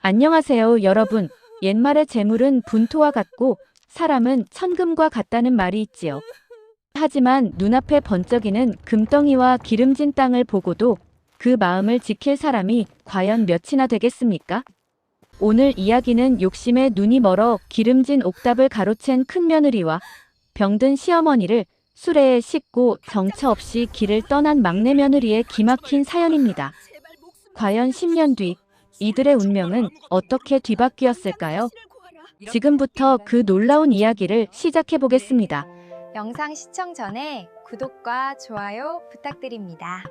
안녕하세요, 여러분. 옛말에 재물은 분토와 같고 사람은 천금과 같다는 말이 있지요. 하지만 눈앞에 번쩍이는 금덩이와 기름진 땅을 보고도 그 마음을 지킬 사람이 과연 몇이나 되겠습니까? 오늘 이야기는 욕심에 눈이 멀어 기름진 옥답을 가로챈 큰며느리와 병든 시어머니를 수레에 싣고 정처 없이 길을 떠난 막내 며느리의 기막힌 사연입니다. 과연 10년 뒤 이들의 운명은 어떻게 뒤바뀌었을까요? 지금부터 그 놀라운 이야기를 시작해 보겠습니다. 영상 시청 전에 구독과 좋아요 부탁드립니다.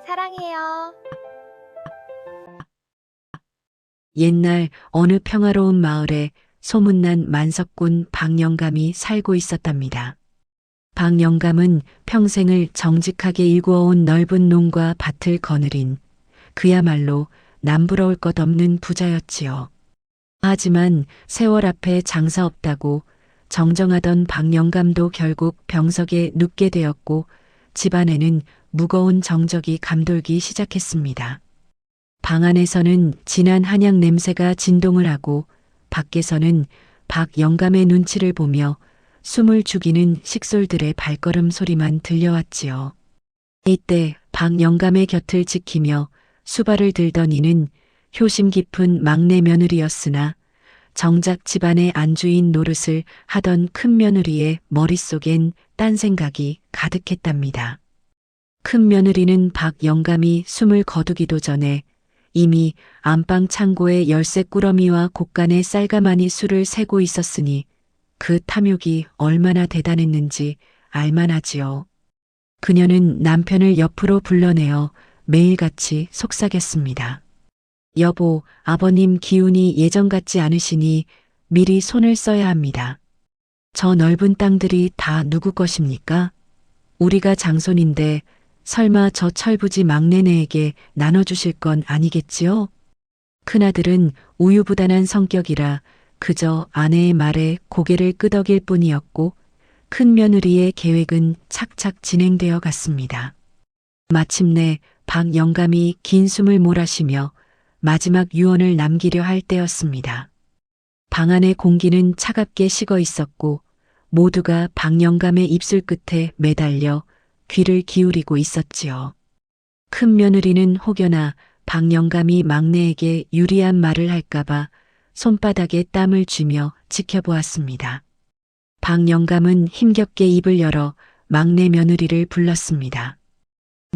사랑해요. 옛날 어느 평화로운 마을에 소문난 만석군 박영감이 살고 있었답니다. 박영감은 평생을 정직하게 일구어온 넓은 농과 밭을 거느린 그야말로 남부러울 것 없는 부자였지요. 하지만 세월 앞에 장사 없다고 정정하던 박영감도 결국 병석에 눕게 되었고 집안에는 무거운 정적이 감돌기 시작했습니다. 방 안에서는 진한 한약 냄새가 진동을 하고 밖에서는 박영감의 눈치를 보며 숨을 죽이는 식솔들의 발걸음 소리만 들려왔지요. 이때 박영감의 곁을 지키며 수발을 들던 이는 효심 깊은 막내 며느리였으나 정작 집안의 안주인 노릇을 하던 큰 며느리의 머릿속엔 딴 생각이 가득했답니다. 큰 며느리는 박영감이 숨을 거두기도 전에 이미 안방 창고에 열쇠 꾸러미와 곳간에 쌀가마니 술을 세고 있었으니 그 탐욕이 얼마나 대단했는지 알만하지요. 그녀는 남편을 옆으로 불러내어 매일같이 속삭였습니다. 여보, 아버님 기운이 예전 같지 않으시니 미리 손을 써야 합니다. 저 넓은 땅들이 다 누구 것입니까? 우리가 장손인데 설마 저 철부지 막내네에게 나눠주실 건 아니겠지요? 큰아들은 우유부단한 성격이라 그저 아내의 말에 고개를 끄덕일 뿐이었고 큰 며느리의 계획은 착착 진행되어 갔습니다. 마침내 박영감이 긴 숨을 몰아쉬며 마지막 유언을 남기려 할 때였습니다. 방 안의 공기는 차갑게 식어 있었고 모두가 박영감의 입술 끝에 매달려 귀를 기울이고 있었지요. 큰 며느리는 혹여나 박영감이 막내에게 유리한 말을 할까봐 손바닥에 땀을 쥐며 지켜보았습니다. 박영감은 힘겹게 입을 열어 막내 며느리를 불렀습니다.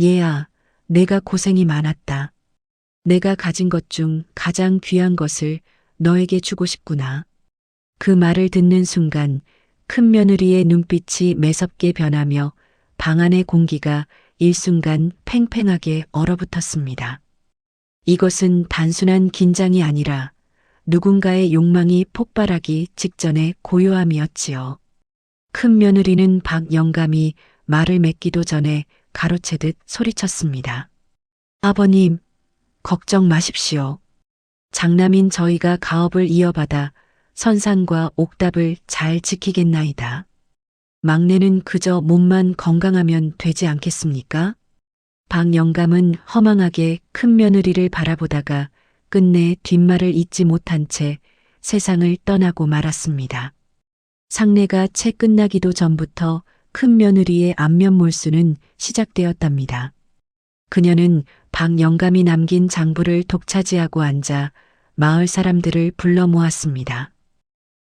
얘야, 내가 고생이 많았다. 내가 가진 것 중 가장 귀한 것을 너에게 주고 싶구나. 그 말을 듣는 순간 큰 며느리의 눈빛이 매섭게 변하며 방 안의 공기가 일순간 팽팽하게 얼어붙었습니다. 이것은 단순한 긴장이 아니라 누군가의 욕망이 폭발하기 직전의 고요함이었지요. 큰 며느리는 박영감이 말을 맺기도 전에 가로채듯 소리쳤습니다. 아버님, 걱정 마십시오. 장남인 저희가 가업을 이어받아 선산과 옥답을 잘 지키겠나이다. 막내는 그저 몸만 건강하면 되지 않겠습니까? 박영감은 허망하게 큰 며느리를 바라보다가 끝내 뒷말을 잇지 못한 채 세상을 떠나고 말았습니다. 상례가 채 끝나기도 전부터 큰 며느리의 안면 몰수는 시작되었답니다. 그녀는 박영감이 남긴 장부를 독차지하고 앉아 마을 사람들을 불러 모았습니다.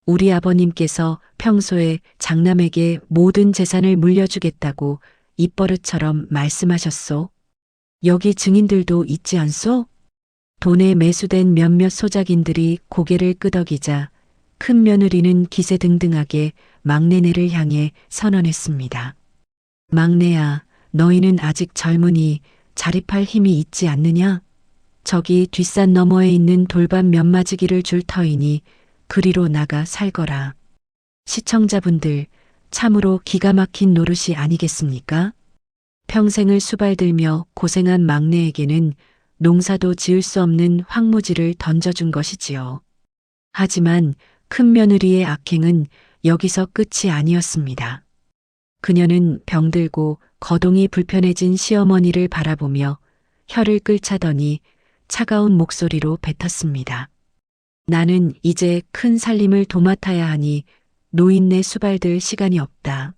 우리 아버님께서 평소에 장남에게 모든 재산을 물려주겠다고 입버릇처럼 말씀하셨소. 여기 증인들도 있지 않소? 돈에 매수된 몇몇 소작인들이 고개를 끄덕이자 큰 며느리는 기세등등하게 막내네를 향해 선언했습니다. 막내야, 너희는 아직 젊으니 자립할 힘이 있지 않느냐? 저기 뒷산 너머에 있는 돌밭 몇 마지기를 줄 터이니 그리로 나가 살거라. 시청자분들, 참으로 기가 막힌 노릇이 아니겠습니까? 평생을 수발들며 고생한 막내에게는 농사도 지을 수 없는 황무지를 던져준 것이지요. 하지만 큰 며느리의 악행은 여기서 끝이 아니었습니다. 그녀는 병들고 거동이 불편해진 시어머니를 바라보며 혀를 끌차더니 차가운 목소리로 뱉었습니다. 나는 이제 큰 살림을 도맡아야 하니 노인네 수발들 시간이 없다.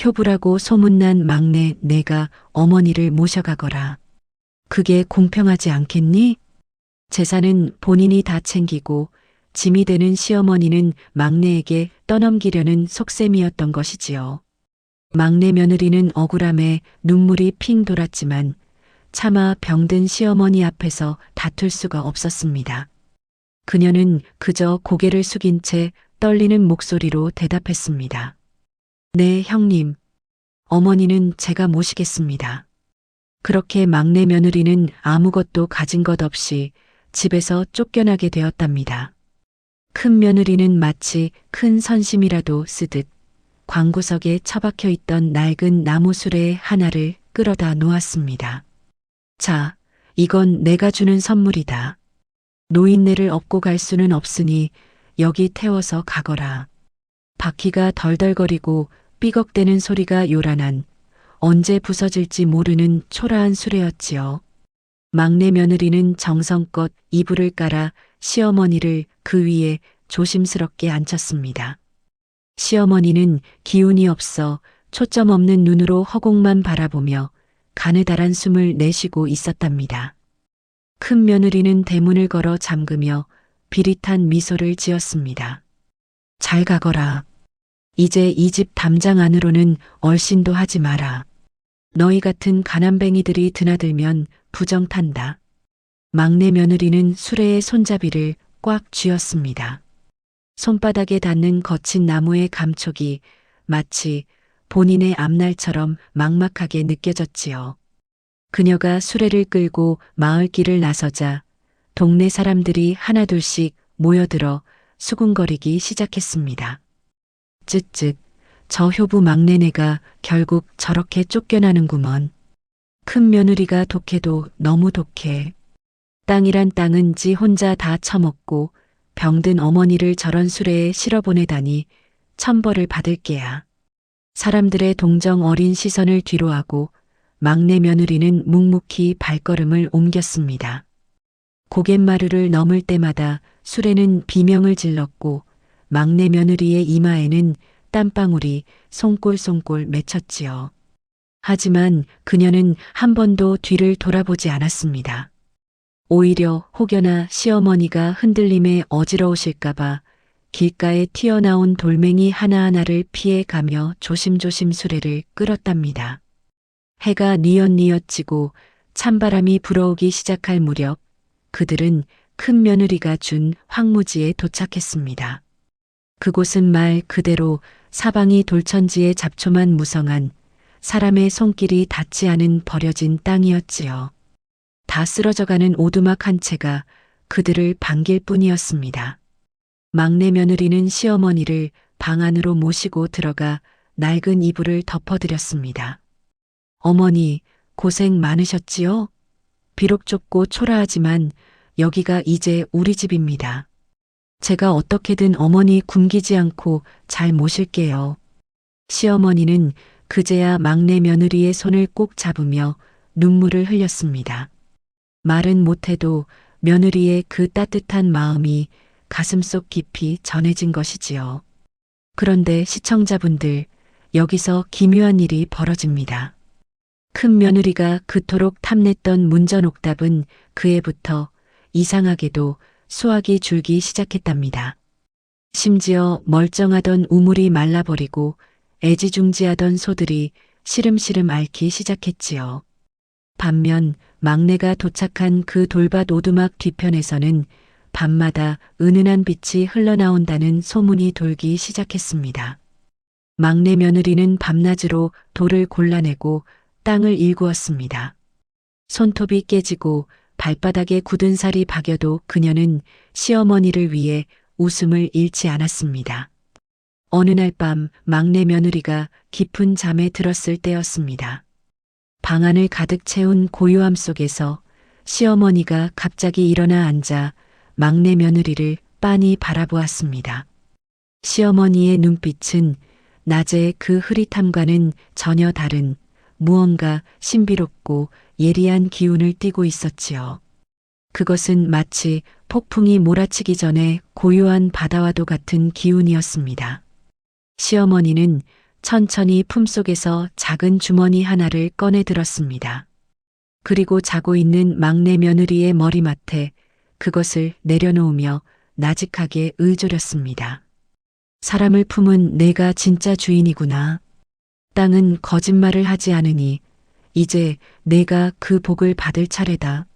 효부라고 소문난 막내 내가 어머니를 모셔가거라. 그게 공평하지 않겠니? 재산은 본인이 다 챙기고 짐이 되는 시어머니는 막내에게 떠넘기려는 속셈이었던 것이지요. 막내 며느리는 억울함에 눈물이 핑 돌았지만 차마 병든 시어머니 앞에서 다툴 수가 없었습니다. 그녀는 그저 고개를 숙인 채 떨리는 목소리로 대답했습니다. 네, 형님. 어머니는 제가 모시겠습니다. 그렇게 막내 며느리는 아무것도 가진 것 없이 집에서 쫓겨나게 되었답니다. 큰 며느리는 마치 큰 선심이라도 쓰듯 광구석에 처박혀 있던 낡은 나무 수레 하나를 끌어다 놓았습니다. 자, 이건 내가 주는 선물이다. 노인네를 업고 갈 수는 없으니 여기 태워서 가거라. 바퀴가 덜덜거리고 삐걱대는 소리가 요란한 언제 부서질지 모르는 초라한 수레였지요. 막내 며느리는 정성껏 이불을 깔아 시어머니를 그 위에 조심스럽게 앉혔습니다. 시어머니는 기운이 없어 초점 없는 눈으로 허공만 바라보며 가느다란 숨을 내쉬고 있었답니다. 큰 며느리는 대문을 걸어 잠그며 비릿한 미소를 지었습니다. 잘 가거라. 이제 이 집 담장 안으로는 얼씬도 하지 마라. 너희 같은 가난뱅이들이 드나들면 부정탄다. 막내 며느리는 수레의 손잡이를 꽉 쥐었습니다. 손바닥에 닿는 거친 나무의 감촉이 마치 본인의 앞날처럼 막막하게 느껴졌지요. 그녀가 수레를 끌고 마을길을 나서자 동네 사람들이 하나둘씩 모여들어 수군거리기 시작했습니다. 쯧쯧, 저 효부 막내네가 결국 저렇게 쫓겨나는구먼. 큰 며느리가 독해도 너무 독해. 땅이란 땅은 지 혼자 다 처먹고 병든 어머니를 저런 수레에 실어보내다니 천벌을 받을 게야. 사람들의 동정 어린 시선을 뒤로하고 막내 며느리는 묵묵히 발걸음을 옮겼습니다. 고갯마루를 넘을 때마다 수레는 비명을 질렀고 막내 며느리의 이마에는 땀방울이 송골송골 맺혔지요. 하지만 그녀는 한 번도 뒤를 돌아보지 않았습니다. 오히려 혹여나 시어머니가 흔들림에 어지러우실까봐 길가에 튀어나온 돌멩이 하나하나를 피해가며 조심조심 수레를 끌었답니다. 해가 뉘엿뉘엿 지고 찬바람이 불어오기 시작할 무렵 그들은 큰 며느리가 준 황무지에 도착했습니다. 그곳은 말 그대로 사방이 돌천지에 잡초만 무성한 사람의 손길이 닿지 않은 버려진 땅이었지요. 다 쓰러져가는 오두막 한 채가 그들을 반길 뿐이었습니다. 막내 며느리는 시어머니를 방 안으로 모시고 들어가 낡은 이불을 덮어드렸습니다. 어머니, 고생 많으셨지요? 비록 좁고 초라하지만 여기가 이제 우리 집입니다. 제가 어떻게든 어머니 굶기지 않고 잘 모실게요. 시어머니는 그제야 막내 며느리의 손을 꼭 잡으며 눈물을 흘렸습니다. 말은 못해도 며느리의 그 따뜻한 마음이 가슴속 깊이 전해진 것이지요. 그런데 시청자분들, 여기서 기묘한 일이 벌어집니다. 큰 며느리가 그토록 탐냈던 문전옥답은 그해부터 이상하게도 수확이 줄기 시작했답니다. 심지어 멀쩡하던 우물이 말라버리고 애지중지하던 소들이 시름시름 앓기 시작했지요. 반면 막내가 도착한 그 돌밭 오두막 뒤편에서는 밤마다 은은한 빛이 흘러나온다는 소문이 돌기 시작했습니다. 막내 며느리는 밤낮으로 돌을 골라내고 땅을 일구었습니다. 손톱이 깨지고 발바닥에 굳은 살이 박여도 그녀는 시어머니를 위해 웃음을 잃지 않았습니다. 어느 날 밤 막내 며느리가 깊은 잠에 들었을 때였습니다. 방 안을 가득 채운 고요함 속에서 시어머니가 갑자기 일어나 앉아 막내 며느리를 빤히 바라보았습니다. 시어머니의 눈빛은 낮의 그 흐릿함과는 전혀 다른 무언가 신비롭고 예리한 기운을 띠고 있었지요. 그것은 마치 폭풍이 몰아치기 전에 고요한 바다와도 같은 기운이었습니다. 시어머니는 천천히 품속에서 작은 주머니 하나를 꺼내 들었습니다. 그리고 자고 있는 막내 며느리의 머리맡에 그것을 내려놓으며 나직하게 의조렸습니다. 사람을 품은 내가 진짜 주인이구나. 땅은 거짓말을 하지 않으니 이제 내가 그 복을 받을 차례다.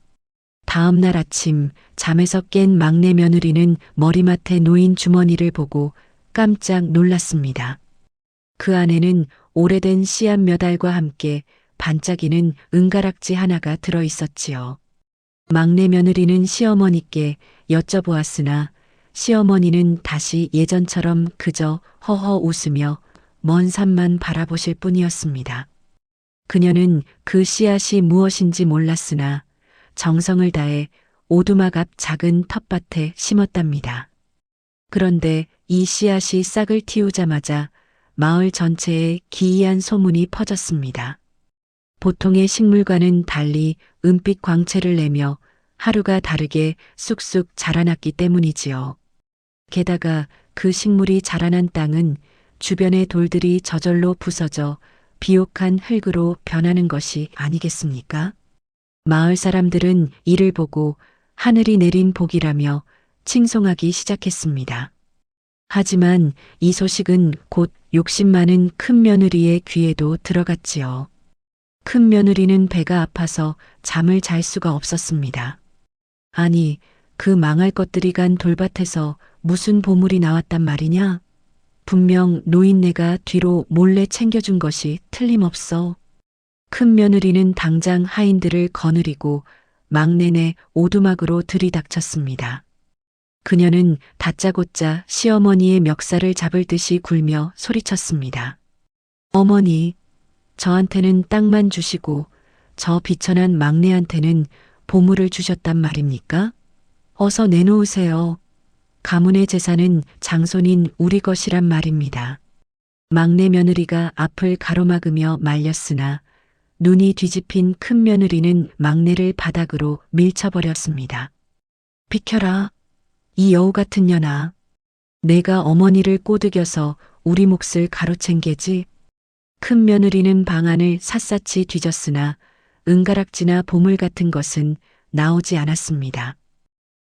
다음 날 아침 잠에서 깬 막내 며느리는 머리맡에 놓인 주머니를 보고 깜짝 놀랐습니다. 그 안에는 오래된 씨앗 몇 알과 함께 반짝이는 은가락지 하나가 들어 있었지요. 막내 며느리는 시어머니께 여쭤보았으나 시어머니는 다시 예전처럼 그저 허허 웃으며 먼 산만 바라보실 뿐이었습니다. 그녀는 그 씨앗이 무엇인지 몰랐으나 정성을 다해 오두막 앞 작은 텃밭에 심었답니다. 그런데 이 씨앗이 싹을 틔우자마자 마을 전체에 기이한 소문이 퍼졌습니다. 보통의 식물과는 달리 은빛 광채를 내며 하루가 다르게 쑥쑥 자라났기 때문이지요. 게다가 그 식물이 자라난 땅은 주변의 돌들이 저절로 부서져 비옥한 흙으로 변하는 것이 아니겠습니까? 마을 사람들은 이를 보고 하늘이 내린 복이라며 칭송하기 시작했습니다. 하지만 이 소식은 곧 욕심 많은 큰 며느리의 귀에도 들어갔지요. 큰 며느리는 배가 아파서 잠을 잘 수가 없었습니다. 아니, 그 망할 것들이 간 돌밭에서 무슨 보물이 나왔단 말이냐? 분명 노인네가 뒤로 몰래 챙겨준 것이 틀림없어. 큰 며느리는 당장 하인들을 거느리고 막내네 오두막으로 들이닥쳤습니다. 그녀는 다짜고짜 시어머니의 멱살을 잡을 듯이 굴며 소리쳤습니다. 어머니, 저한테는 땅만 주시고 저 비천한 막내한테는 보물을 주셨단 말입니까? 어서 내놓으세요. 가문의 재산은 장손인 우리 것이란 말입니다. 막내 며느리가 앞을 가로막으며 말렸으나 눈이 뒤집힌 큰 며느리는 막내를 바닥으로 밀쳐버렸습니다. 비켜라. 이 여우 같은 년아. 내가 어머니를 꼬드겨서 우리 몫을 가로챈 게지. 큰 며느리는 방안을 샅샅이 뒤졌으나 은가락지나 보물 같은 것은 나오지 않았습니다.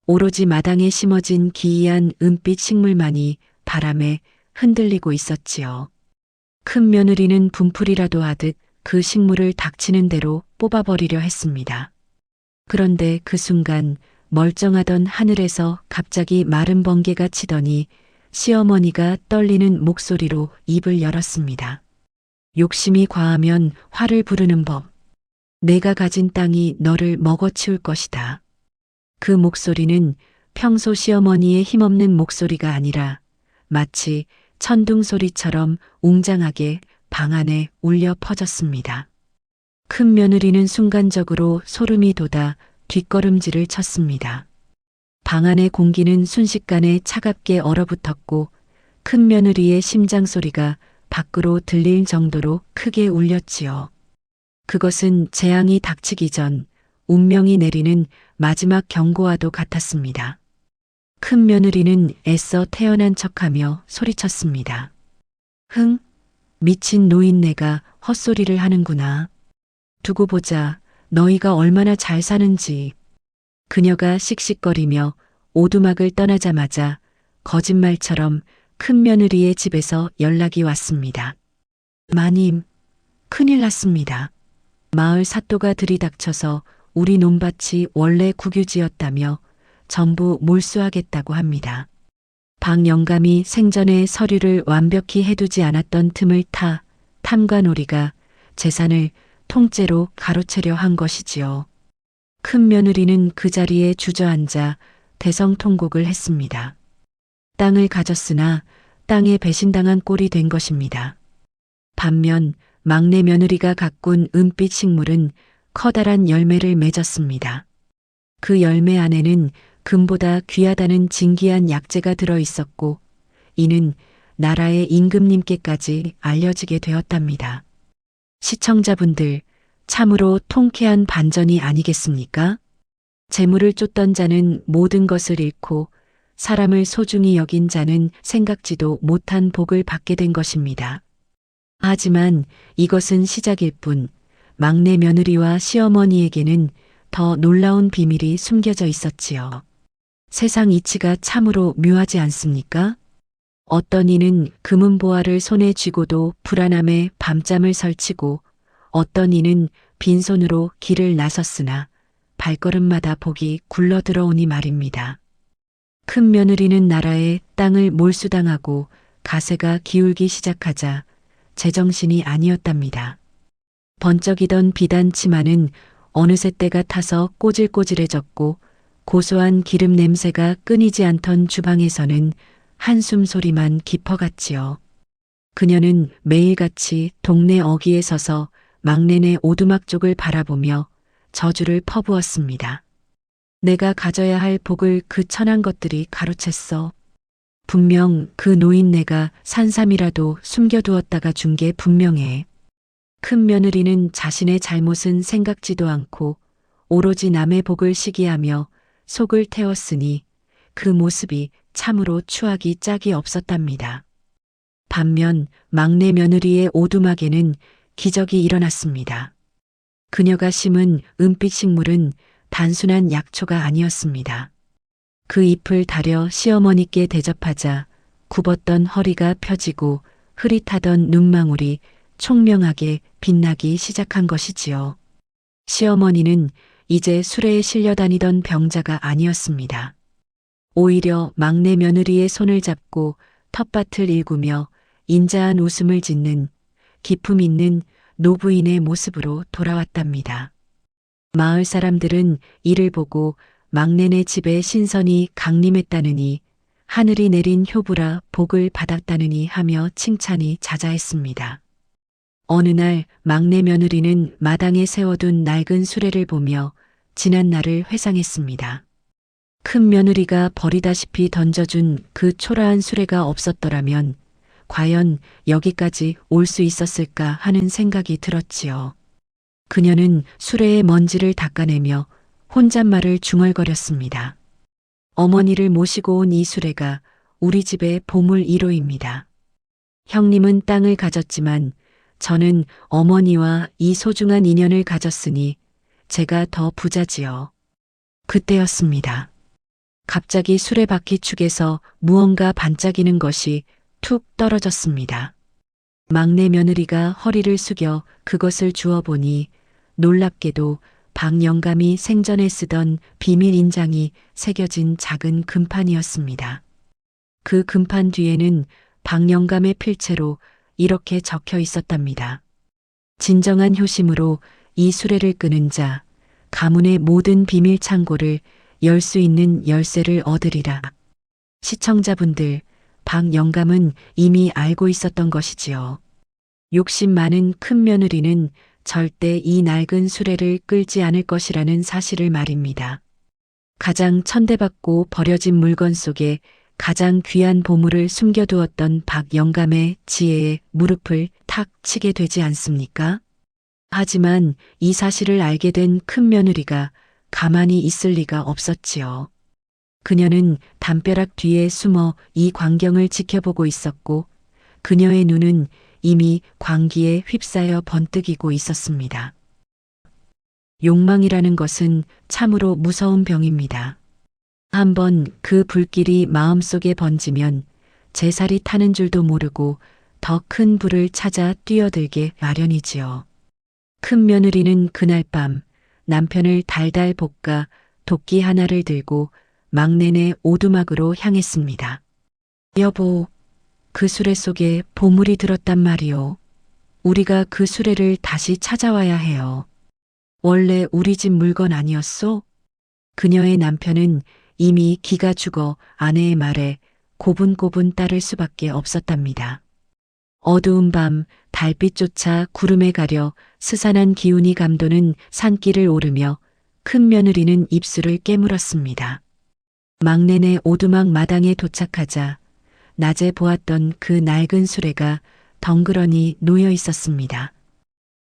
오로지 마당에 심어진 기이한 은빛 식물만이 바람에 흔들리고 있었지요. 큰 며느리는 분풀이라도 하듯 그 식물을 닥치는 대로 뽑아버리려 했습니다. 그런데 그 순간 멀쩡하던 하늘에서 갑자기 마른 번개가 치더니 시어머니가 떨리는 목소리로 입을 열었습니다. 욕심이 과하면 화를 부르는 법. 내가 가진 땅이 너를 먹어치울 것이다. 그 목소리는 평소 시어머니의 힘없는 목소리가 아니라 마치 천둥 소리처럼 웅장하게 방 안에 울려 퍼졌습니다. 큰 며느리는 순간적으로 소름이 돋아 뒷걸음질을 쳤습니다. 방 안의 공기는 순식간에 차갑게 얼어붙었고 큰 며느리의 심장 소리가 밖으로 들릴 정도로 크게 울렸지요. 그것은 재앙이 닥치기 전 운명이 내리는 마지막 경고와도 같았습니다. 큰 며느리는 애써 태어난 척하며 소리쳤습니다. 흥, 미친 노인네가 헛소리를 하는구나. 두고 보자, 너희가 얼마나 잘 사는지. 그녀가 씩씩거리며 오두막을 떠나자마자 거짓말처럼 큰 며느리의 집에서 연락이 왔습니다. 마님, 큰일 났습니다. 마을 사또가 들이닥쳐서 우리 논밭이 원래 국유지였다며 전부 몰수하겠다고 합니다. 방 영감이 생전에 서류를 완벽히 해두지 않았던 틈을 타 탐관오리가 재산을 통째로 가로채려 한 것이지요. 큰 며느리는 그 자리에 주저앉아 대성통곡을 했습니다. 땅을 가졌으나 땅에 배신당한 꼴이 된 것입니다. 반면 막내 며느리가 가꾼 은빛 식물은 커다란 열매를 맺었습니다. 그 열매 안에는 금보다 귀하다는 진귀한 약재가 들어 있었고 이는 나라의 임금님께까지 알려지게 되었답니다. 시청자분들, 참으로 통쾌한 반전이 아니겠습니까? 재물을 쫓던 자는 모든 것을 잃고 사람을 소중히 여긴 자는 생각지도 못한 복을 받게 된 것입니다. 하지만 이것은 시작일 뿐 막내 며느리와 시어머니에게는 더 놀라운 비밀이 숨겨져 있었지요. 세상 이치가 참으로 묘하지 않습니까? 어떤 이는 금은보화를 손에 쥐고도 불안함에 밤잠을 설치고 어떤 이는 빈손으로 길을 나섰으나 발걸음마다 복이 굴러 들어오니 말입니다. 큰 며느리는 나라의 땅을 몰수당하고 가세가 기울기 시작하자 제정신이 아니었답니다. 번쩍이던 비단 치마는 어느새 때가 타서 꼬질꼬질해졌고 고소한 기름 냄새가 끊이지 않던 주방에서는 한숨 소리만 깊어갔지요. 그녀는 매일같이 동네 어귀에 서서 막내네 오두막 쪽을 바라보며 저주를 퍼부었습니다. 내가 가져야 할 복을 그 천한 것들이 가로챘어. 분명 그 노인네가 산삼이라도 숨겨두었다가 준 게 분명해. 큰 며느리는 자신의 잘못은 생각지도 않고 오로지 남의 복을 시기하며 속을 태웠으니 그 모습이 참으로 추하기 짝이 없었답니다. 반면 막내 며느리의 오두막에는 기적이 일어났습니다. 그녀가 심은 은빛 식물은 단순한 약초가 아니었습니다. 그 잎을 다려 시어머니께 대접하자 굽었던 허리가 펴지고 흐릿하던 눈망울이 총명하게 빛나기 시작한 것이지요. 시어머니는 이제 수레에 실려 다니던 병자가 아니었습니다. 오히려 막내 며느리의 손을 잡고 텃밭을 일구며 인자한 웃음을 짓는 기품 있는 노부인의 모습으로 돌아왔답니다. 마을 사람들은 이를 보고 막내네 집에 신선이 강림했다느니 하늘이 내린 효부라 복을 받았다느니 하며 칭찬이 자자했습니다. 어느 날 막내 며느리는 마당에 세워둔 낡은 수레를 보며 지난 날을 회상했습니다. 큰 며느리가 버리다시피 던져준 그 초라한 수레가 없었더라면 과연 여기까지 올 수 있었을까 하는 생각이 들었지요. 그녀는 수레의 먼지를 닦아내며 혼잣말을 중얼거렸습니다. 어머니를 모시고 온 이 수레가 우리 집의 보물 1호입니다. 형님은 땅을 가졌지만 저는 어머니와 이 소중한 인연을 가졌으니 제가 더 부자지요. 그때였습니다. 갑자기 수레바퀴 축에서 무언가 반짝이는 것이 툭 떨어졌습니다. 막내 며느리가 허리를 숙여 그것을 주워보니 놀랍게도 박 영감이 생전에 쓰던 비밀 인장이 새겨진 작은 금판이었습니다. 그 금판 뒤에는 박 영감의 필체로 이렇게 적혀 있었답니다. 진정한 효심으로 이 수레를 끄는 자, 가문의 모든 비밀 창고를 열 수 있는 열쇠를 얻으리라. 시청자분들, 박 영감은 이미 알고 있었던 것이지요. 욕심 많은 큰 며느리는 절대 이 낡은 수레를 끌지 않을 것이라는 사실을 말입니다. 가장 천대받고 버려진 물건 속에 가장 귀한 보물을 숨겨두었던 박 영감의 지혜에 무릎을 탁 치게 되지 않습니까? 하지만 이 사실을 알게 된 큰 며느리가 가만히 있을 리가 없었지요. 그녀는 담벼락 뒤에 숨어 이 광경을 지켜보고 있었고 그녀의 눈은 이미 광기에 휩싸여 번뜩이고 있었습니다. 욕망이라는 것은 참으로 무서운 병입니다. 한번 그 불길이 마음속에 번지면 제 살이 타는 줄도 모르고 더 큰 불을 찾아 뛰어들게 마련이지요. 큰 며느리는 그날 밤 남편을 달달 볶아 도끼 하나를 들고 막내네 오두막으로 향했습니다. 여보, 그 수레 속에 보물이 들었단 말이오. 우리가 그 수레를 다시 찾아와야 해요. 원래 우리 집 물건 아니었소? 그녀의 남편은 이미 기가 죽어 아내의 말에 고분고분 따를 수밖에 없었답니다. 어두운 밤 달빛조차 구름에 가려 스산한 기운이 감도는 산길을 오르며 큰 며느리는 입술을 깨물었습니다. 막내네 오두막 마당에 도착하자 낮에 보았던 그 낡은 수레가 덩그러니 놓여 있었습니다.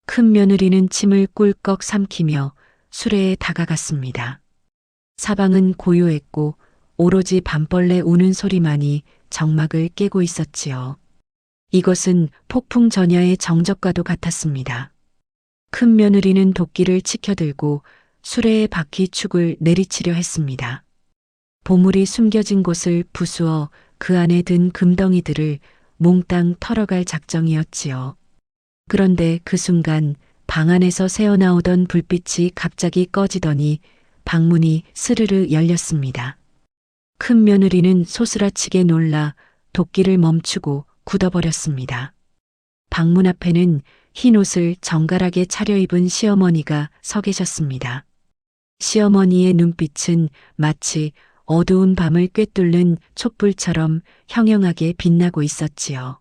큰 며느리는 침을 꿀꺽 삼키며 수레에 다가갔습니다. 사방은 고요했고 오로지 밤벌레 우는 소리만이 정막을 깨고 있었지요. 이것은 폭풍 전야의 정적과도 같았습니다. 큰 며느리는 도끼를 치켜들고 수레의 바퀴 축을 내리치려 했습니다. 보물이 숨겨진 곳을 부수어 그 안에 든 금덩이들을 몽땅 털어갈 작정이었지요. 그런데 그 순간 방 안에서 새어나오던 불빛이 갑자기 꺼지더니 방문이 스르르 열렸습니다. 큰 며느리는 소스라치게 놀라 도끼를 멈추고 굳어버렸습니다. 방문 앞에는 흰 옷을 정갈하게 차려입은 시어머니가 서 계셨습니다. 시어머니의 눈빛은 마치 어두운 밤을 꿰뚫는 촛불처럼 형형하게 빛나고 있었지요.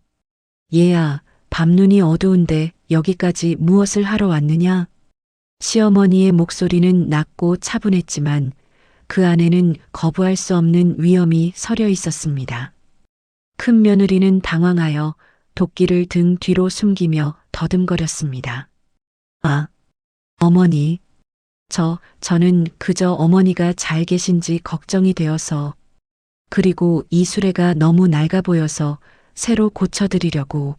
얘야, 밤눈이 어두운데 여기까지 무엇을 하러 왔느냐? 시어머니의 목소리는 낮고 차분했지만 그 안에는 거부할 수 없는 위엄이 서려 있었습니다. 큰 며느리는 당황하여 도끼를 등 뒤로 숨기며 더듬거렸습니다. 아, 어머니. 저는 그저 어머니가 잘 계신지 걱정이 되어서, 그리고 이 수레가 너무 낡아 보여서 새로 고쳐드리려고.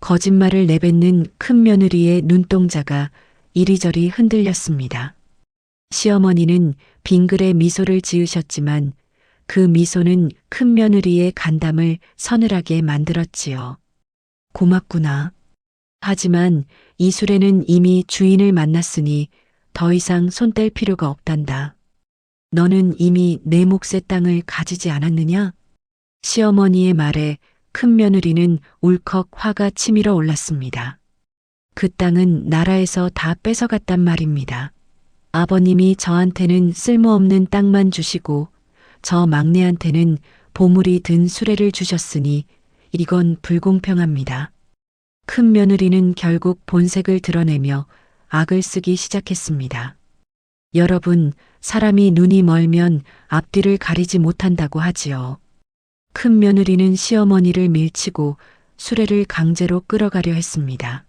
거짓말을 내뱉는 큰 며느리의 눈동자가 이리저리 흔들렸습니다. 시어머니는 빙글에 미소를 지으셨지만 그 미소는 큰 며느리의 간담을 서늘하게 만들었지요. 고맙구나. 하지만 이 수레는 이미 주인을 만났으니 더 이상 손 뗄 필요가 없단다. 너는 이미 내 몫의 땅을 가지지 않았느냐? 시어머니의 말에 큰 며느리는 울컥 화가 치밀어 올랐습니다. 그 땅은 나라에서 다 뺏어갔단 말입니다. 아버님이 저한테는 쓸모없는 땅만 주시고 저 막내한테는 보물이 든 수레를 주셨으니 이건 불공평합니다. 큰 며느리는 결국 본색을 드러내며 악을 쓰기 시작했습니다. 여러분, 사람이 눈이 멀면 앞뒤를 가리지 못한다고 하지요. 큰 며느리는 시어머니를 밀치고 수레를 강제로 끌어가려 했습니다.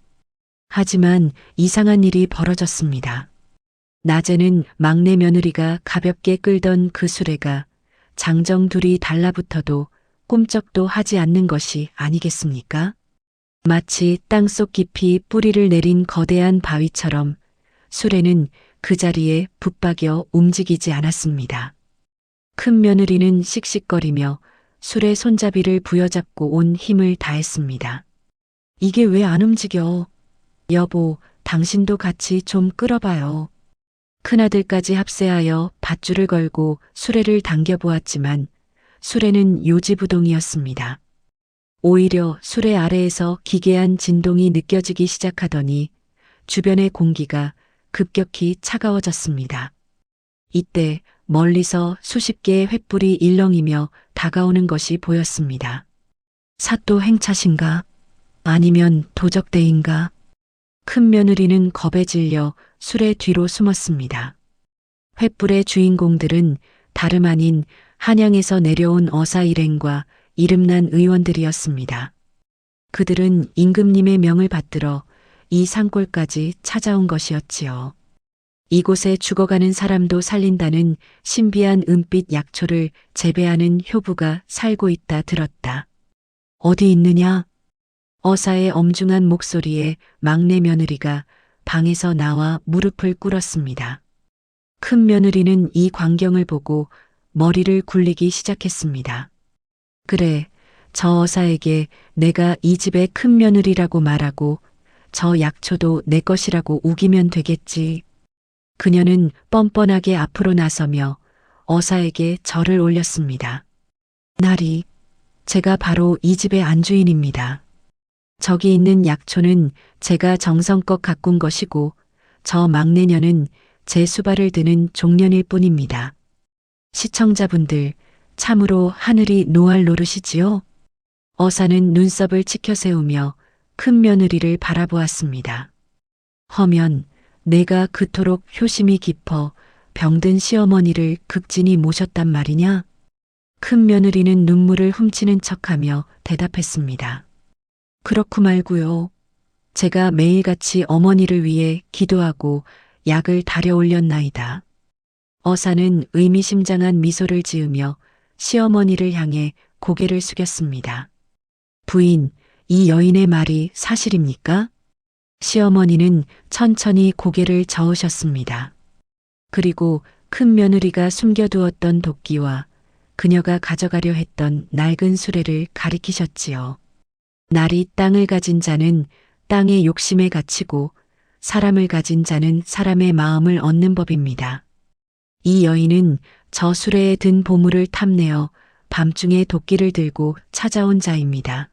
하지만 이상한 일이 벌어졌습니다. 낮에는 막내 며느리가 가볍게 끌던 그 수레가 장정 둘이 달라붙어도 꿈쩍도 하지 않는 것이 아니겠습니까? 마치 땅속 깊이 뿌리를 내린 거대한 바위처럼 수레는 그 자리에 붙박여 움직이지 않았습니다. 큰 며느리는 씩씩거리며 수레 손잡이를 부여잡고 온 힘을 다했습니다. 이게 왜 안 움직여? 여보, 당신도 같이 좀 끌어봐요. 큰아들까지 합세하여 밧줄을 걸고 수레를 당겨보았지만 수레는 요지부동이었습니다. 오히려 수레 아래에서 기괴한 진동이 느껴지기 시작하더니 주변의 공기가 급격히 차가워졌습니다. 이때 멀리서 수십 개의 횃불이 일렁이며 다가오는 것이 보였습니다. 사또 행차신가? 아니면 도적대인가? 큰 며느리는 겁에 질려 수레 뒤로 숨었습니다. 횃불의 주인공들은 다름 아닌 한양에서 내려온 어사 일행과 이름난 의원들이었습니다. 그들은 임금님의 명을 받들어 이 산골까지 찾아온 것이었지요. 이곳에 죽어가는 사람도 살린다는 신비한 은빛 약초를 재배하는 효부가 살고 있다 들었다. 어디 있느냐? 어사의 엄중한 목소리에 막내 며느리가 방에서 나와 무릎을 꿇었습니다. 큰 며느리는 이 광경을 보고 머리를 굴리기 시작했습니다. 그래, 저 어사에게 내가 이 집의 큰 며느리라고 말하고 저 약초도 내 것이라고 우기면 되겠지. 그녀는 뻔뻔하게 앞으로 나서며 어사에게 절을 올렸습니다. 나리, 제가 바로 이 집의 안주인입니다. 저기 있는 약초는 제가 정성껏 가꾼 것이고 저 막내녀는 제 수발을 드는 종년일 뿐입니다. 시청자분들, 참으로 하늘이 노알 노릇이지요? 어사는 눈썹을 치켜세우며 큰 며느리를 바라보았습니다. 허면 내가 그토록 효심이 깊어 병든 시어머니를 극진히 모셨단 말이냐? 큰 며느리는 눈물을 훔치는 척하며 대답했습니다. 그렇고 말고요. 제가 매일같이 어머니를 위해 기도하고 약을 달여 올렸나이다. 어사는 의미심장한 미소를 지으며 시어머니를 향해 고개를 숙였습니다. 부인, 이 여인의 말이 사실입니까? 시어머니는 천천히 고개를 저으셨습니다. 그리고 큰 며느리가 숨겨두었던 도끼와 그녀가 가져가려 했던 낡은 수레를 가리키셨지요. 날이 땅을 가진 자는 땅의 욕심에 갇히고 사람을 가진 자는 사람의 마음을 얻는 법입니다. 이 여인은 저 수레에 든 보물을 탐내어 밤중에 도끼를 들고 찾아온 자입니다.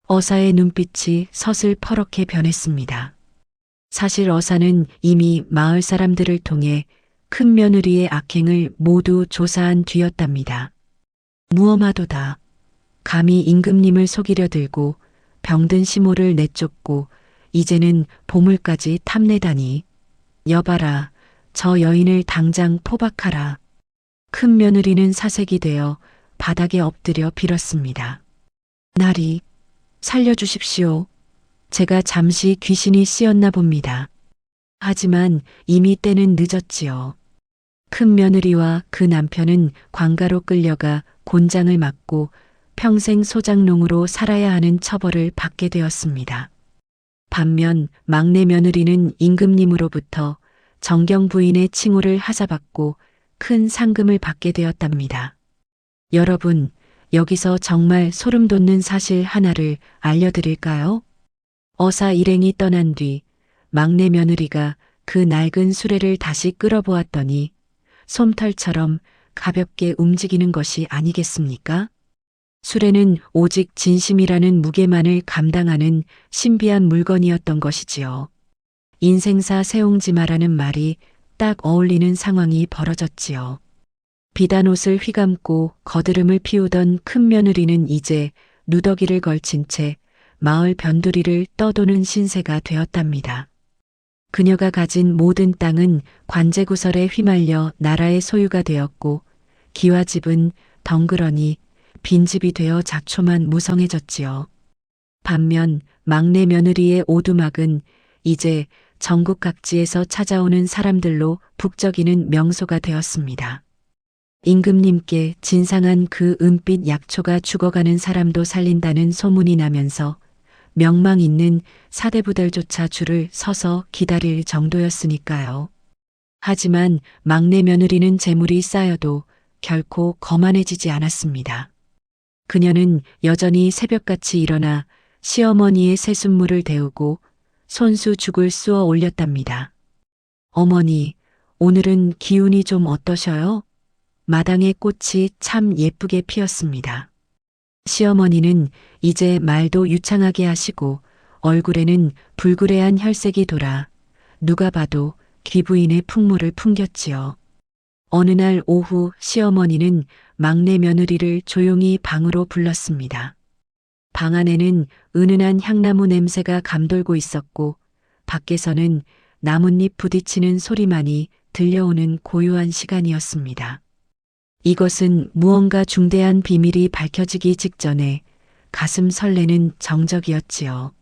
어사의 눈빛이 서슬퍼렇게 변했습니다. 사실 어사는 이미 마을 사람들을 통해 큰 며느리의 악행을 모두 조사한 뒤였답니다. 무엄하도다. 감히 임금님을 속이려 들고 병든 시모를 내쫓고 이제는 보물까지 탐내다니. 여봐라, 저 여인을 당장 포박하라. 큰 며느리는 사색이 되어 바닥에 엎드려 빌었습니다. 나리, 살려주십시오. 제가 잠시 귀신이 씌었나 봅니다. 하지만 이미 때는 늦었지요. 큰 며느리와 그 남편은 관가로 끌려가 곤장을 맞고 평생 소장농으로 살아야 하는 처벌을 받게 되었습니다. 반면 막내 며느리는 임금님으로부터 정경 부인의 칭호를 하사받고 큰 상금을 받게 되었답니다. 여러분, 여기서 정말 소름 돋는 사실 하나를 알려드릴까요? 어사 일행이 떠난 뒤 막내 며느리가 그 낡은 수레를 다시 끌어보았더니 솜털처럼 가볍게 움직이는 것이 아니겠습니까? 수레는 오직 진심이라는 무게만을 감당하는 신비한 물건이었던 것이지요. 인생사 세옹지마라는 말이 딱 어울리는 상황이 벌어졌지요. 비단 옷을 휘감고 거드름을 피우던 큰 며느리는 이제 누더기를 걸친 채 마을 변두리를 떠도는 신세가 되었답니다. 그녀가 가진 모든 땅은 관제구설에 휘말려 나라의 소유가 되었고 기와집은 덩그러니 빈집이 되어 작초만 무성해졌지요. 반면 막내 며느리의 오두막은 이제 전국 각지에서 찾아오는 사람들로 북적이는 명소가 되었습니다. 임금님께 진상한 그 은빛 약초가 죽어가는 사람도 살린다는 소문이 나면서 명망 있는 사대부들조차 줄을 서서 기다릴 정도였으니까요. 하지만 막내 며느리는 재물이 쌓여도 결코 거만해지지 않았습니다. 그녀는 여전히 새벽같이 일어나 시어머니의 새순물을 데우고 손수 죽을 쑤어 올렸답니다. 어머니, 오늘은 기운이 좀 어떠셔요? 마당의 꽃이 참 예쁘게 피었습니다. 시어머니는 이제 말도 유창하게 하시고 얼굴에는 불그레한 혈색이 돌아 누가 봐도 귀부인의 풍모를 풍겼지요. 어느 날 오후 시어머니는 막내 며느리를 조용히 방으로 불렀습니다. 방 안에는 은은한 향나무 냄새가 감돌고 있었고 밖에서는 나뭇잎 부딪히는 소리만이 들려오는 고요한 시간이었습니다. 이것은 무언가 중대한 비밀이 밝혀지기 직전에 가슴 설레는 정적이었지요.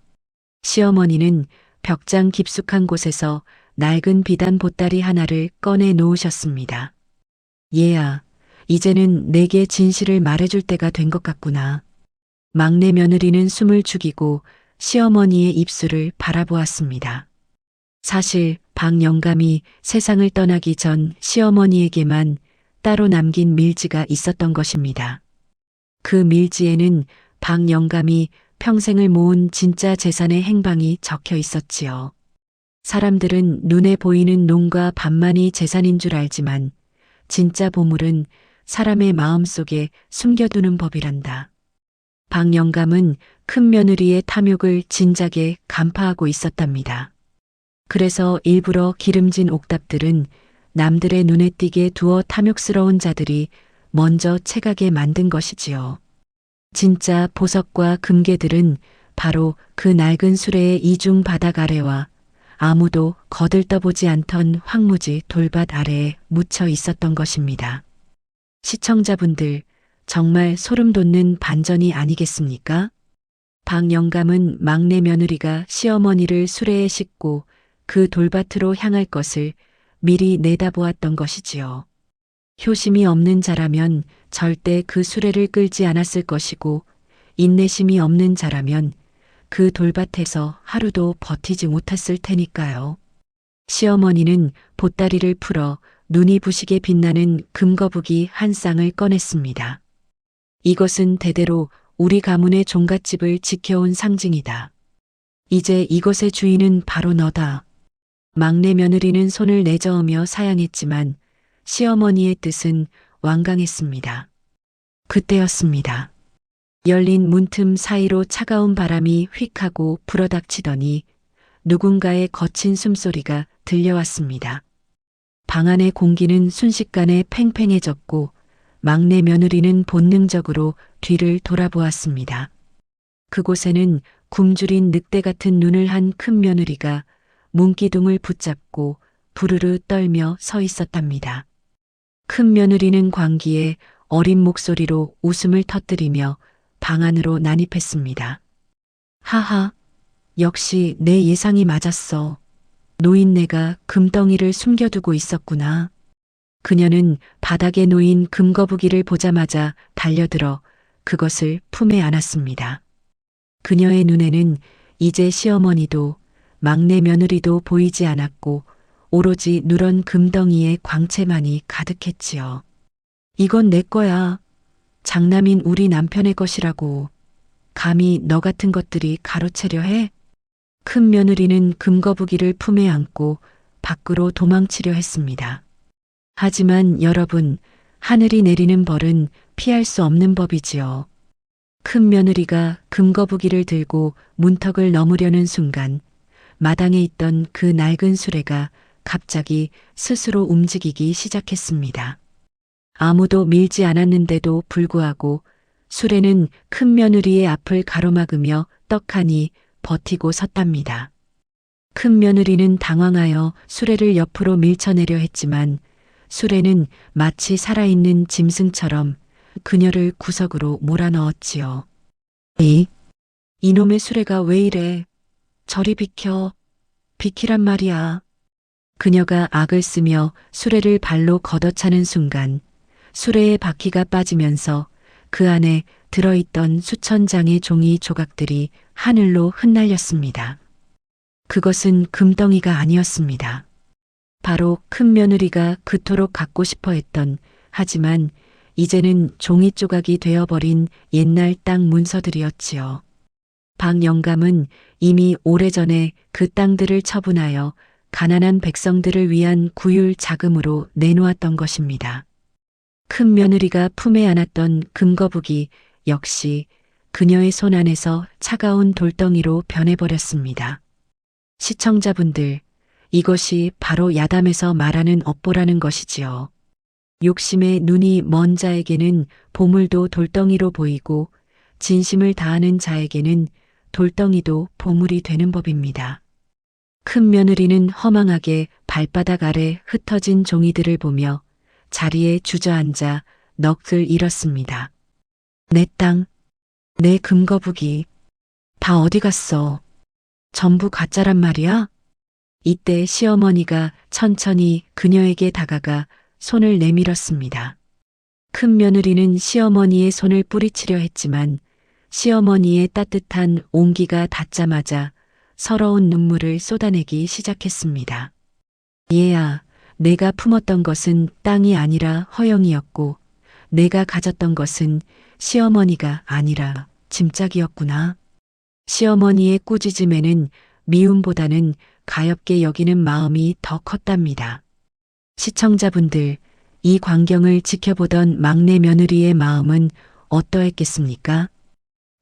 시어머니는 벽장 깊숙한 곳에서 낡은 비단 보따리 하나를 꺼내 놓으셨습니다. 얘야, 이제는 내게 진실을 말해줄 때가 된 것 같구나. 막내 며느리는 숨을 죽이고 시어머니의 입술을 바라보았습니다. 사실 박 영감이 세상을 떠나기 전 시어머니에게만 따로 남긴 밀지가 있었던 것입니다. 그 밀지에는 박 영감이 평생을 모은 진짜 재산의 행방이 적혀 있었지요. 사람들은 눈에 보이는 농과 밭만이 재산인 줄 알지만 진짜 보물은 사람의 마음속에 숨겨두는 법이란다. 박 영감은 큰 며느리의 탐욕을 진작에 간파하고 있었답니다. 그래서 일부러 기름진 옥답들은 남들의 눈에 띄게 두어 탐욕스러운 자들이 먼저 채가게 만든 것이지요. 진짜 보석과 금괴들은 바로 그 낡은 수레의 이중 바닥 아래와 아무도 거들떠보지 않던 황무지 돌밭 아래에 묻혀 있었던 것입니다. 시청자분들, 정말 소름 돋는 반전이 아니겠습니까? 박 영감은 막내 며느리가 시어머니를 수레에 싣고 그 돌밭으로 향할 것을 미리 내다보았던 것이지요. 효심이 없는 자라면 절대 그 수레를 끌지 않았을 것이고 인내심이 없는 자라면 그 돌밭에서 하루도 버티지 못했을 테니까요. 시어머니는 보따리를 풀어 눈이 부시게 빛나는 금거북이 한 쌍을 꺼냈습니다. 이것은 대대로 우리 가문의 종갓집을 지켜온 상징이다. 이제 이것의 주인은 바로 너다. 막내 며느리는 손을 내저으며 사양했지만 시어머니의 뜻은 완강했습니다. 그때였습니다. 열린 문틈 사이로 차가운 바람이 휙 하고 불어닥치더니 누군가의 거친 숨소리가 들려왔습니다. 방 안의 공기는 순식간에 팽팽해졌고 막내 며느리는 본능적으로 뒤를 돌아보았습니다. 그곳에는 굶주린 늑대 같은 눈을 한 큰 며느리가 문기둥을 붙잡고 부르르 떨며 서 있었답니다. 큰 며느리는 광기에 어린 목소리로 웃음을 터뜨리며 방 안으로 난입했습니다. 하하, 역시 내 예상이 맞았어. 노인네가 금덩이를 숨겨두고 있었구나. 그녀는 바닥에 놓인 금거북이를 보자마자 달려들어 그것을 품에 안았습니다. 그녀의 눈에는 이제 시어머니도 막내 며느리도 보이지 않았고 오로지 누런 금덩이의 광채만이 가득했지요. 이건 내 거야. 장남인 우리 남편의 것이라고. 감히 너 같은 것들이 가로채려 해? 큰 며느리는 금거북이를 품에 안고 밖으로 도망치려 했습니다. 하지만 여러분, 하늘이 내리는 벌은 피할 수 없는 법이지요. 큰 며느리가 금거북이를 들고 문턱을 넘으려는 순간 마당에 있던 그 낡은 수레가 갑자기 스스로 움직이기 시작했습니다. 아무도 밀지 않았는데도 불구하고 수레는 큰 며느리의 앞을 가로막으며 떡하니 버티고 섰답니다. 큰 며느리는 당황하여 수레를 옆으로 밀쳐내려 했지만 수레는 마치 살아있는 짐승처럼 그녀를 구석으로 몰아넣었지요. 이놈의 수레가 왜 이래? 저리 비켜. 비키란 말이야. 그녀가 악을 쓰며 수레를 발로 걷어차는 순간 수레의 바퀴가 빠지면서 그 안에 들어있던 수천 장의 종이 조각들이 하늘로 흩날렸습니다. 그것은 금덩이가 아니었습니다. 바로 큰 며느리가 그토록 갖고 싶어 했던, 하지만 이제는 종이 조각이 되어버린 옛날 땅 문서들이었지요. 박 영감은 이미 오래전에 그 땅들을 처분하여 가난한 백성들을 위한 구휼 자금으로 내놓았던 것입니다. 큰 며느리가 품에 안았던 금거북이 역시 그녀의 손 안에서 차가운 돌덩이로 변해버렸습니다. 시청자분들, 이것이 바로 야담에서 말하는 업보라는 것이지요. 욕심에 눈이 먼 자에게는 보물도 돌덩이로 보이고 진심을 다하는 자에게는 돌덩이도 보물이 되는 법입니다. 큰 며느리는 허망하게 발바닥 아래 흩어진 종이들을 보며 자리에 주저앉아 넋을 잃었습니다. 내 땅, 내 금거북이, 다 어디 갔어? 전부 가짜란 말이야? 이때 시어머니가 천천히 그녀에게 다가가 손을 내밀었습니다. 큰 며느리는 시어머니의 손을 뿌리치려 했지만 시어머니의 따뜻한 온기가 닿자마자 서러운 눈물을 쏟아내기 시작했습니다. 얘야, 내가 품었던 것은 땅이 아니라 허영이었고 내가 가졌던 것은 시어머니가 아니라 짐짝이었구나. 시어머니의 꾸짖음에는 미움보다는 가엾게 여기는 마음이 더 컸답니다. 시청자분들, 이 광경을 지켜보던 막내 며느리의 마음은 어떠했겠습니까?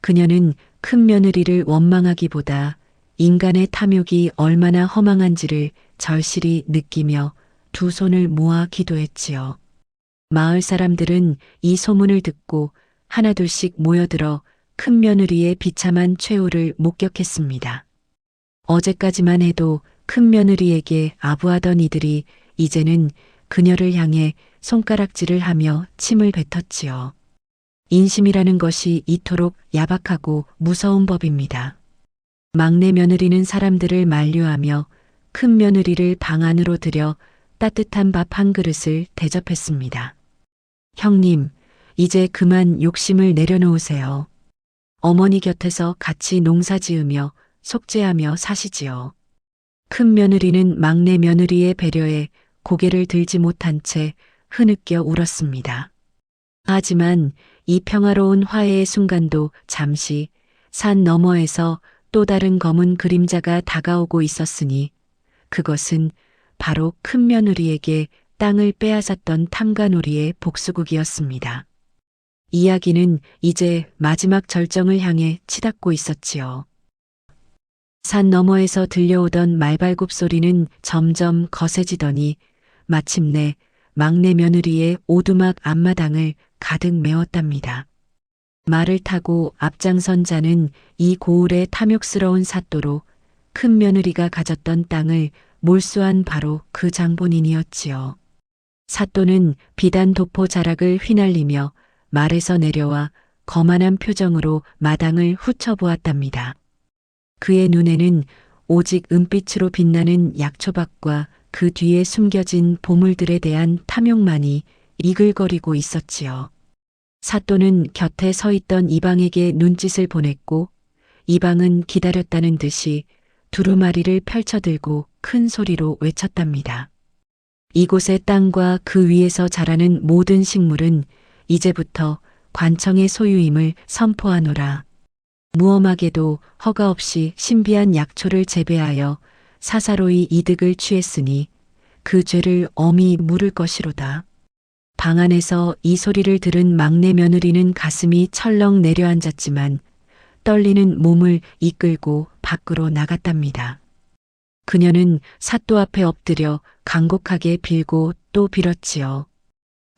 그녀는 큰 며느리를 원망하기보다 인간의 탐욕이 얼마나 허망한지를 절실히 느끼며 두 손을 모아 기도했지요. 마을 사람들은 이 소문을 듣고 하나둘씩 모여들어 큰 며느리의 비참한 최후를 목격했습니다. 어제까지만 해도 큰 며느리에게 아부하던 이들이 이제는 그녀를 향해 손가락질을 하며 침을 뱉었지요. 인심이라는 것이 이토록 야박하고 무서운 법입니다. 막내 며느리는 사람들을 만류하며 큰 며느리를 방 안으로 들여 따뜻한 밥 한 그릇을 대접했습니다. 형님, 이제 그만 욕심을 내려놓으세요. 어머니 곁에서 같이 농사 지으며 속죄하며 사시지요. 큰 며느리는 막내 며느리의 배려에 고개를 들지 못한 채 흐느껴 울었습니다. 하지만 이 평화로운 화해의 순간도 잠시 산 너머에서 또 다른 검은 그림자가 다가오고 있었으니 그것은 바로 큰 며느리에게 땅을 빼앗았던 탐관오리의 복수국이었습니다. 이야기는 이제 마지막 절정을 향해 치닫고 있었지요. 산 너머에서 들려오던 말발굽 소리는 점점 거세지더니 마침내 막내 며느리의 오두막 앞마당을 가득 메웠답니다. 말을 타고 앞장선 자는 이 고을의 탐욕스러운 사또로 큰 며느리가 가졌던 땅을 몰수한 바로 그 장본인이었지요. 사또는 비단 도포 자락을 휘날리며 말에서 내려와 거만한 표정으로 마당을 훑어보았답니다. 그의 눈에는 오직 은빛으로 빛나는 약초밭과 그 뒤에 숨겨진 보물들에 대한 탐욕만이 이글거리고 있었지요. 사또는 곁에 서 있던 이방에게 눈짓을 보냈고 이방은 기다렸다는 듯이 두루마리를 펼쳐들고 큰 소리로 외쳤답니다. 이곳의 땅과 그 위에서 자라는 모든 식물은 이제부터 관청의 소유임을 선포하노라. 무엄하게도 허가 없이 신비한 약초를 재배하여 사사로이 이득을 취했으니 그 죄를 엄히 물을 것이로다. 방 안에서 이 소리를 들은 막내 며느리는 가슴이 철렁 내려앉았지만 떨리는 몸을 이끌고 밖으로 나갔답니다. 그녀는 사또 앞에 엎드려 간곡하게 빌고 또 빌었지요.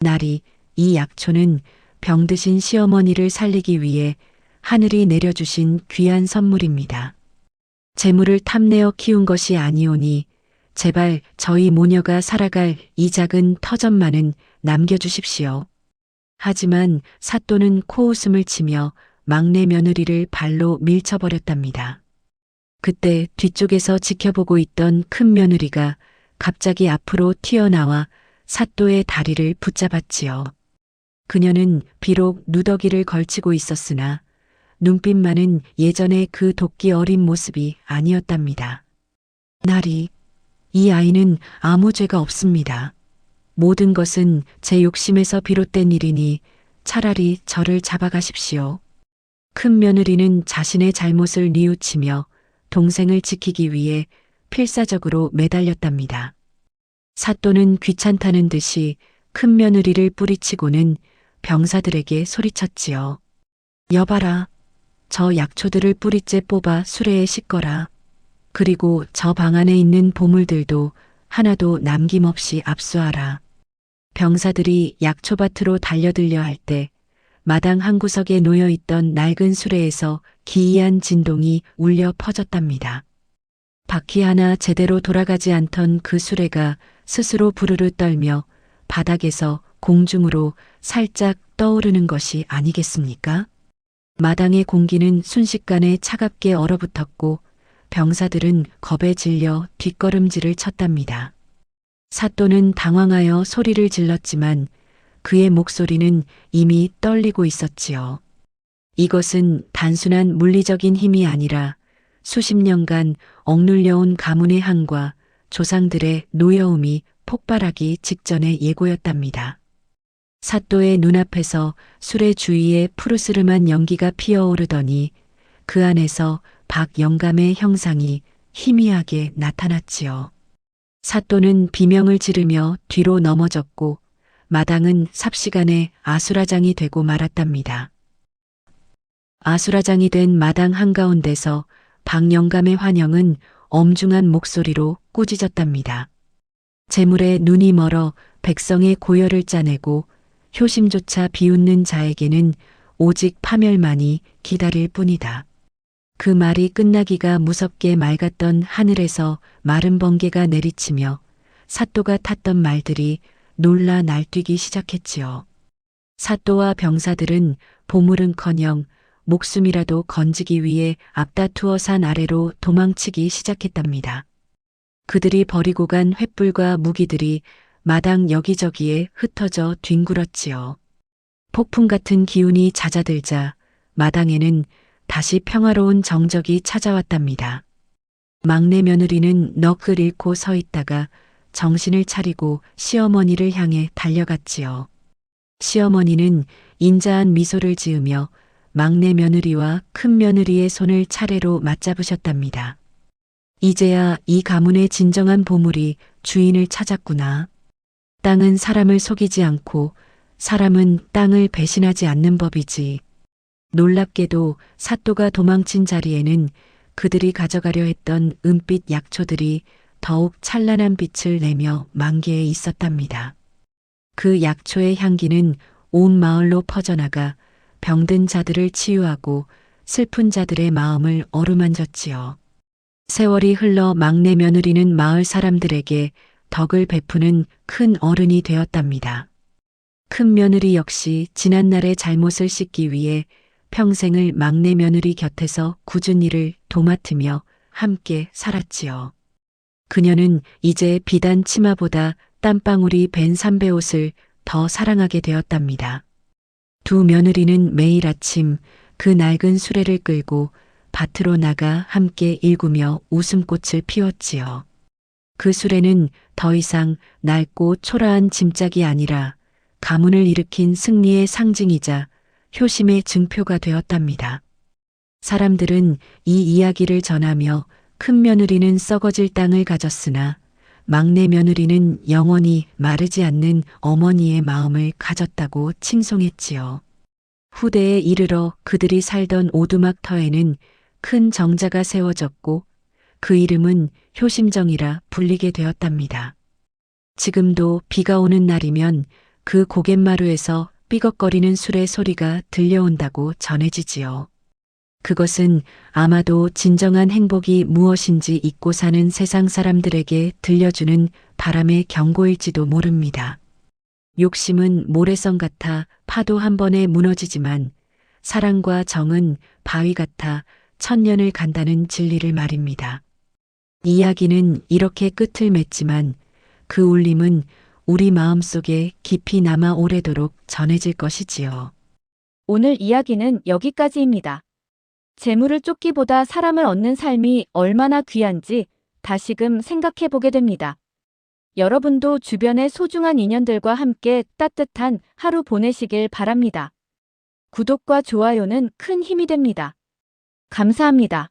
날이 이 약초는 병드신 시어머니를 살리기 위해 하늘이 내려주신 귀한 선물입니다. 재물을 탐내어 키운 것이 아니오니 제발 저희 모녀가 살아갈 이 작은 터전만은 남겨주십시오. 하지만 사또는 코웃음을 치며 막내 며느리를 발로 밀쳐버렸답니다. 그때 뒤쪽에서 지켜보고 있던 큰 며느리가 갑자기 앞으로 튀어나와 사또의 다리를 붙잡았지요. 그녀는 비록 누더기를 걸치고 있었으나 눈빛만은 예전의 그 도끼 어린 모습이 아니었답니다. 나리, 이 아이는 아무 죄가 없습니다. 모든 것은 제 욕심에서 비롯된 일이니 차라리 저를 잡아가십시오. 큰 며느리는 자신의 잘못을 뉘우치며 동생을 지키기 위해 필사적으로 매달렸답니다. 사또는 귀찮다는 듯이 큰 며느리를 뿌리치고는 병사들에게 소리쳤지요. 여봐라, 저 약초들을 뿌리째 뽑아 수레에 싣거라. 그리고 저 방 안에 있는 보물들도 하나도 남김없이 압수하라. 병사들이 약초밭으로 달려들려 할 때 마당 한 구석에 놓여있던 낡은 수레에서 기이한 진동이 울려 퍼졌답니다. 바퀴 하나 제대로 돌아가지 않던 그 수레가 스스로 부르르 떨며 바닥에서 공중으로 살짝 떠오르는 것이 아니겠습니까? 마당의 공기는 순식간에 차갑게 얼어붙었고 병사들은 겁에 질려 뒷걸음질을 쳤답니다. 사또는 당황하여 소리를 질렀지만 그의 목소리는 이미 떨리고 있었지요. 이것은 단순한 물리적인 힘이 아니라 수십 년간 억눌려온 가문의 한과 조상들의 노여움이 폭발하기 직전의 예고였답니다. 사또의 눈앞에서 수레 주위에 푸르스름한 연기가 피어오르더니 그 안에서 박영감의 형상이 희미하게 나타났지요. 사또는 비명을 지르며 뒤로 넘어졌고 마당은 삽시간에 아수라장이 되고 말았답니다. 아수라장이 된 마당 한가운데서 박영감의 환영은 엄중한 목소리로 꾸짖었답니다. 재물에 눈이 멀어 백성의 고열을 짜내고 효심조차 비웃는 자에게는 오직 파멸만이 기다릴 뿐이다. 그 말이 끝나기가 무섭게 맑았던 하늘에서 마른 번개가 내리치며 사또가 탔던 말들이 놀라 날뛰기 시작했지요. 사또와 병사들은 보물은커녕 목숨이라도 건지기 위해 앞다투어 산 아래로 도망치기 시작했답니다. 그들이 버리고 간 횃불과 무기들이 마당 여기저기에 흩어져 뒹굴었지요. 폭풍 같은 기운이 잦아들자 마당에는 다시 평화로운 정적이 찾아왔답니다. 막내 며느리는 넋을 잃고 서 있다가 정신을 차리고 시어머니를 향해 달려갔지요. 시어머니는 인자한 미소를 지으며 막내 며느리와 큰 며느리의 손을 차례로 맞잡으셨답니다. 이제야 이 가문의 진정한 보물이 주인을 찾았구나. 땅은 사람을 속이지 않고 사람은 땅을 배신하지 않는 법이지. 놀랍게도 사또가 도망친 자리에는 그들이 가져가려 했던 은빛 약초들이 더욱 찬란한 빛을 내며 만개해 있었답니다. 그 약초의 향기는 온 마을로 퍼져나가 병든 자들을 치유하고 슬픈 자들의 마음을 어루만졌지요. 세월이 흘러 막내 며느리는 마을 사람들에게 덕을 베푸는 큰 어른이 되었답니다. 큰 며느리 역시 지난날의 잘못을 씻기 위해 평생을 막내 며느리 곁에서 굳은 일을 도맡으며 함께 살았지요. 그녀는 이제 비단 치마보다 땀방울이 밴 삼배옷을 더 사랑하게 되었답니다. 두 며느리는 매일 아침 그 낡은 수레를 끌고 밭으로 나가 함께 일구며 웃음꽃을 피웠지요. 그 수레는 더 이상 낡고 초라한 짐짝이 아니라 가문을 일으킨 승리의 상징이자 효심의 증표가 되었답니다. 사람들은 이 이야기를 전하며 큰 며느리는 썩어질 땅을 가졌으나 막내 며느리는 영원히 마르지 않는 어머니의 마음을 가졌다고 칭송했지요. 후대에 이르러 그들이 살던 오두막 터에는 큰 정자가 세워졌고 그 이름은 효심정이라 불리게 되었답니다. 지금도 비가 오는 날이면 그 고갯마루에서 삐걱거리는 수레 소리가 들려온다고 전해지지요. 그것은 아마도 진정한 행복이 무엇인지 잊고 사는 세상 사람들에게 들려주는 바람의 경고일지도 모릅니다. 욕심은 모래성 같아 파도 한 번에 무너지지만 사랑과 정은 바위 같아 천년을 간다는 진리를 말입니다. 이야기는 이렇게 끝을 맺지만 그 울림은 우리 마음속에 깊이 남아 오래도록 전해질 것이지요. 오늘 이야기는 여기까지입니다. 재물을 쫓기보다 사람을 얻는 삶이 얼마나 귀한지 다시금 생각해 보게 됩니다. 여러분도 주변의 소중한 인연들과 함께 따뜻한 하루 보내시길 바랍니다. 구독과 좋아요는 큰 힘이 됩니다. 감사합니다.